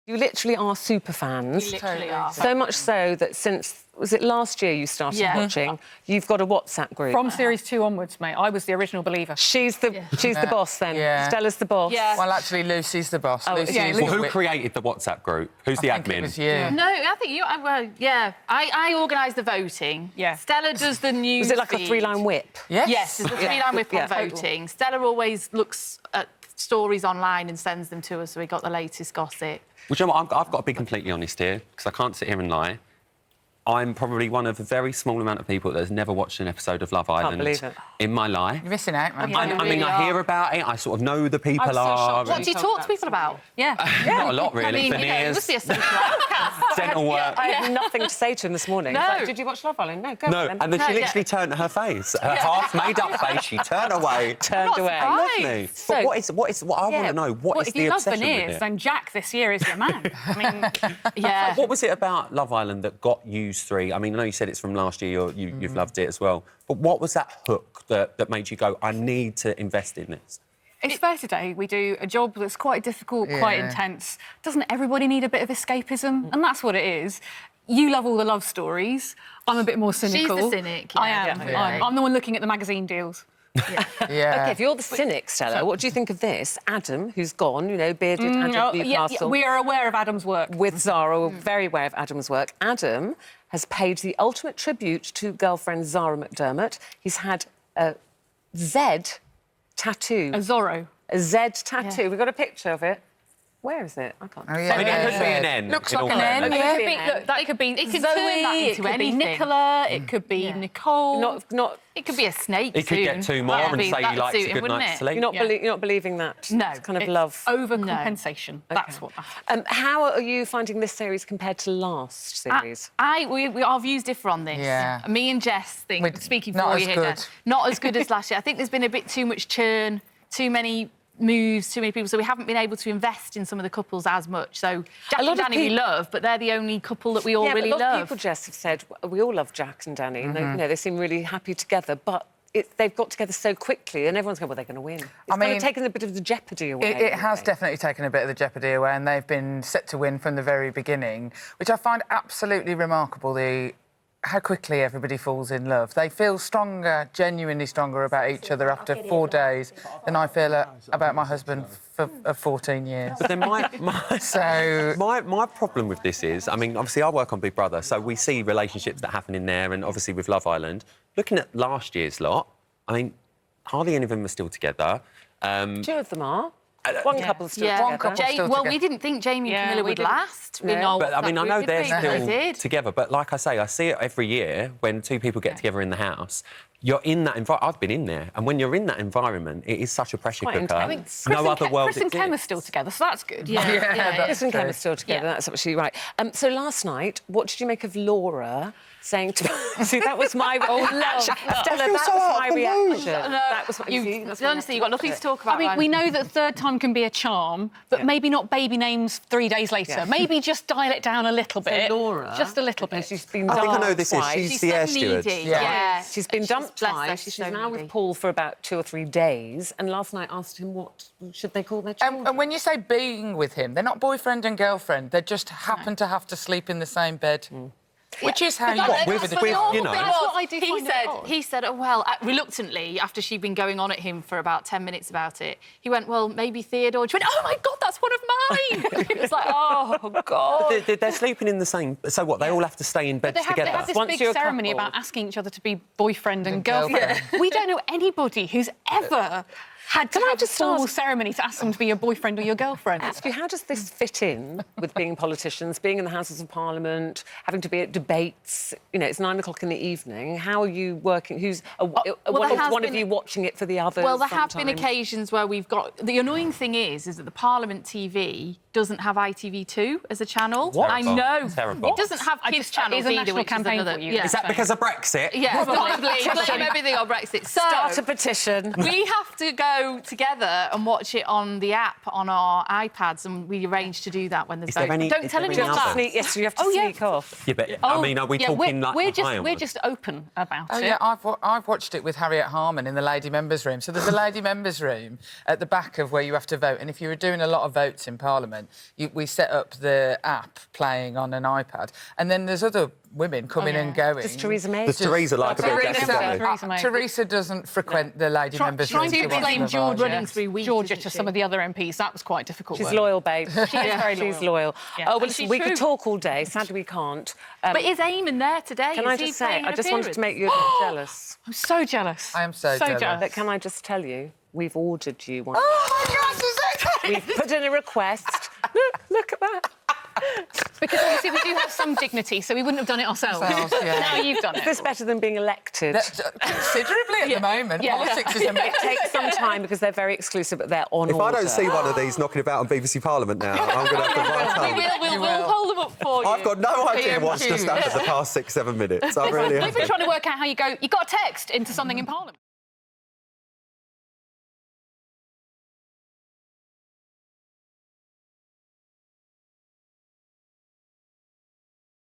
You literally are super fans. We literally are. So much so that since, was it last year you started watching, you've got a WhatsApp group. From series 2 onwards, mate. I was the original believer. She's the boss then. Yeah. Stella's the boss. Yeah. Well, actually, Lucy's the boss. Oh, Lucy's yeah, the Well, who wit- created the WhatsApp group? Who's the I think admin? it was you. No, I think you... Well, yeah. I organise the voting. Yeah. Stella does the news Was it like a feed. 3-line whip? Yes. Yes, there's a 3-line whip on voting. Stella always looks at stories online and sends them to us, so we got the latest gossip. Well, you know what? I've got to be completely honest here, because I can't sit here and lie. I'm probably one of a very small amount of people that has never watched an episode of Love Island believe it. in my life. You're missing out, man. Yeah. I mean, really I hear are. about it. I sort of know who the people I'm so are. shocked. What do you talk to people about? Yeah. Not a lot, really. I mean, you know, it Veneers, must be a social outcast. dental work. I had nothing to say to him this morning. No. He's like, did you watch Love Island? No, go No, on then. and then No, she yeah. literally turned her face, her half-made-up face. She turned away. Turned away. Lovely. So- But what I want to know, what Well, is if the you love obsession veneers, with it? then Jack this year is your man. I mean, Yeah. What was it about Love Island that got you three? I mean, I know you said it's from last year, you've loved it as well. But what was that hook that made you go, I need to invest in this? it's fair to say we do a job that's quite difficult, quite Yeah. intense. Doesn't everybody need a bit of escapism? And that's what it is. You love all the love stories. I'm a bit more cynical. She's the cynic, I yeah, am. definitely. I'm the one looking at the magazine deals. Yeah. OK, if you're the cynic, Stella, what do you think of this? Adam, who's gone, you know, bearded Adam Oh, Newcastle. we are aware of Adam's work. With Zara, we're very aware of Adam's work. Adam has paid the ultimate tribute to girlfriend Zara McDermott. He's had a Z tattoo. A Zorro. A Z tattoo. Yeah. We've got a picture of it. Where is it? I can't. Oh, yeah. I mean, it could be an N. Looks in like all an N, fairness. yeah. It could be, look, that could be It could Zoe, turn that it into could anything. be Nicola, it could be Nicole. Not. It could be a snake He could get two more and say he likes a good night's sleep. You're not, Yeah. you're not believing that. No, kind of It's love. Overcompensation. That's what. How are you finding this series compared to last series? Our views differ on this. Yeah. Me and Jess think, speaking not for as you here, good. Jess, not as good as last year. I think there's been a bit too much churn, too many moves, too many people, so we haven't been able to invest in some of the couples as much. So Jack lot and of Danny we peop- love, but they're the only couple that we all really but a lot love. of people, Jess, have said we all love Jack and Danny. And they, you know, they seem really happy together, but they've got together so quickly, and everyone's going, well, they're going to win. It's kind mean, of taken a bit of the jeopardy away. It has haven't definitely taken a bit of the jeopardy away, and they've been set to win from the very beginning, which I find absolutely remarkable, how quickly everybody falls in love. They feel stronger, genuinely stronger about each other after 4 days than I feel about my husband for 14 years. But then my problem with this is, I mean, obviously I work on Big Brother, so we see relationships that happen in there, and obviously with Love Island. Looking at last year's lot, I mean, hardly any of them are still together. they? Two of them are. One couple's still Yeah. together. One couple. still Well, together. we didn't think Jamie and Yeah, Camilla we would didn't. last. No. In our But, I mean, I know WhatsApp they're group, did we? still They did. together, but like I say, I see it every year when two people get together in the house. You're in that environment. I've been in there, and when you're in that environment, it is such a pressure Quite cooker. intense. No other world Chris and Kem are exists. still together, so that's good. Yeah, that's Chris and Kem true. are still together, Yeah. that's absolutely right. So last night, what did you make of Laura saying to... See, that was my... Stella, that was my reaction. That was my... see, that's my Honestly, you've got nothing to talk about. I mean, we know that third time can be a charm, but maybe not baby names 3 days later. Yeah. Maybe just dial it down a little bit. Laura... Just a little bit. She's been I think I know dumped this is. twice. She's the air so steward. needy. Yeah. Yeah. She's been dumped bless her, twice. she's She's so now needy. with Paul for about 2 or 3 days. And last night asked him what should they call their children. And when you say being with him, they're not boyfriend and girlfriend. They just happen to have to sleep in the same bed. Which is how you What, live with- it. with, you know- That's what I do He find a bit said, odd. he said, oh, well, reluctantly, after she'd been going on at him for about 10 minutes about it, he went, well, maybe Theodore. She went, oh, my God, that's one of mine. It was like, oh, God. They're sleeping in the same... So what, they all have to stay in beds They have together? this Once big you're a ceremony couple. about asking each other to be boyfriend and girlfriend. girlfriend. We don't know anybody who's ever had to Can I have just a formal ask- ceremony to ask them to be your boyfriend or your girlfriend. Ask you, how does this fit in with being politicians, being in the Houses of Parliament, having to be at debates? You know, it's 9 o'clock in the evening. How are you working? Who's one of you watching it for the others? Well, there have been sometimes? occasions where we've got... The annoying thing is that the Parliament TV doesn't have ITV2 as a channel. What? I know. Terrible. It doesn't have kids channels It's a either, national which campaign is another... for you. Yeah. Is that because of Brexit? Yeah, probably. Blame everything on Brexit. So, Start a petition. we have to go go together and watch it on the app on our iPads, and we arrange to do that when there's Is there voting. any- Don't is tell there anyone any that. other? Yes, you have to Oh, yeah. sneak off. Yeah, but I mean, are we talking like we're high we're onwards? just open about Oh, it. yeah, I've watched it with Harriet Harman in the lady members' room. So there's a lady members' room at the back of where you have to vote. And if you were doing a lot of votes in Parliament, we set up the app playing on an iPad. And then there's other women coming and going. Does Theresa May? Does Theresa like a bit of Theresa- Jessica? Theresa May. Teresa doesn't frequent the lady members' room. Trying to to watch explain the Georgia, vote. running through weeks, Georgia isn't to she? some of the other MPs, that was quite difficult. She's work. loyal, babe. She is very She's loyal. loyal. Yeah. Oh, well, And listen, she's we true. could talk all day. Sadly, we can't. But is Eamonn there today? Can I Is he just say, playing I an just wanted to make you a appearance? bit jealous. I'm so jealous. I am so jealous. But can I just tell you, we've ordered you one. Oh, my God, is it? We've put in a request. Look at that. Because obviously we do have some dignity, so we wouldn't have done it ourselves. yeah. Now you've done Is it. this better than being elected? Considerably at the moment. Yeah. Politics is a It takes some time because they're very exclusive, but they're on If order. I don't see one of these knocking about on BBC Parliament now, I'm going to have to write home. We'll hold them up for you. I've got no idea what's just happened the past 6-7 minutes. I really We've been haven't. trying to work out how you go. You got a text into something in Parliament.